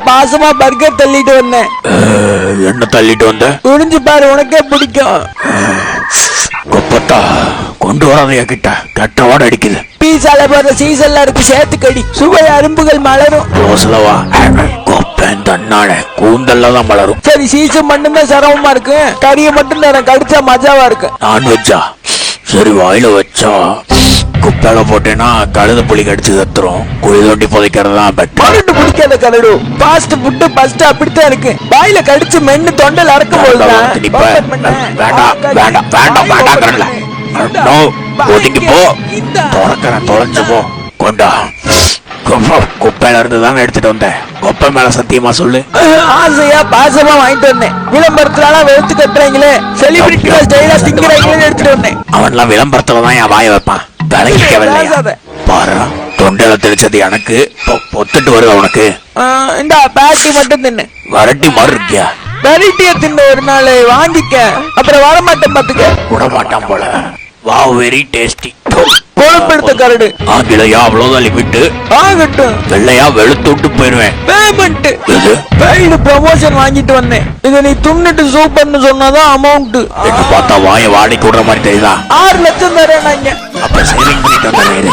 பாசமா பர்கர் தள்ளிட்டு வந்தேன். என்ன தள்ளிட்டு வந்த? குடிஞ்சு பாரு, உனக்கே பிடிக்கும். கொப்பத்தா கொண்டு வராதையா கிட்ட கெட்டவாட அடிக்குது. பீஸால போற சீசன்ல இருக்கு, சேர்த்து கடி, சுவை அரும்புகள் மலரும். ரோஸ்லவா கொப்பேன் தன்னால கூந்தல்ல தான் மலரும். சரி, சீசன் மட்டும்தான் சிரமமா இருக்கு, கறியை மட்டும் தரேன், கடிச்சா மஜாவா இருக்கு. நான்வெஜ்ஜா? சரி, வாயில வச்சா குப்பையில போட்டேன்னா கழுத புலி கடிச்சு கத்துரும். குழி தோண்டி புதைக்கிறதுதான் பெட்டர். பிடிக்காத கரடு ஃபாஸ்ட் ஃபுட் ஃபர்ஸ்ட் அப்படித்தான் இருக்கு. வாயில கடிச்சு மென்னு தொண்டல் அறக்க போகுதுடா. ஒதுங்கி போ, துறக்கிறேன், தொலைஞ்சு போ. கொண்டா குப்பையில இருந்து தானே எடுத்துட்டு வந்தேன். குப்பை மேல சத்தியமா சொல்லு. ஆசையா பாசமா வாங்கிட்டு வந்தேன். விளம்பரத்துல வெளுத்து கட்டுறாங்களே, செலிபிரிட்டி ஸ்டைலா திங்கிறாங்களே எடுத்துட்டு வந்தேன். அவன்லாம் விளம்பரத்துல தான் என் வாய வைப்பான். பாரு, தொண்டையில தெளிச்சது எனக்கு, பொத்துட்டு வருது உனக்கு. இந்த பேட்டி மட்டும் தின்னு. வரட்டி மாதிரி இருக்கியா? வெரைட்டியா தின்னு ஒரு நாள் வாங்கிக்க, அப்புறம் வரமாட்டேன் பாத்துக்க. விடமாட்டான் போல. Wow, very tasty. பொழுப்படுத்த கரடு. ஆங்கிலையா அவ்வளவுதான் லிமிட்டு. ஆகட்டும். வெள்ளையா வெளுத்துட்டு போயிருவேன். பேமெண்ட் பெய்டு ப்ரமோஷன் வாங்கிட்டு வந்தேன். இத நீ துண்ணிட்டு சூப்பர்னு சொன்னாதான் அமௌண்ட். என்ன பார்த்தா வாய வாடகை விடுற மாதிரி தெரியுதா? 6 லட்சம் தரேன். அப்ப சேவிங் பண்ணிட்டு வந்தேன்.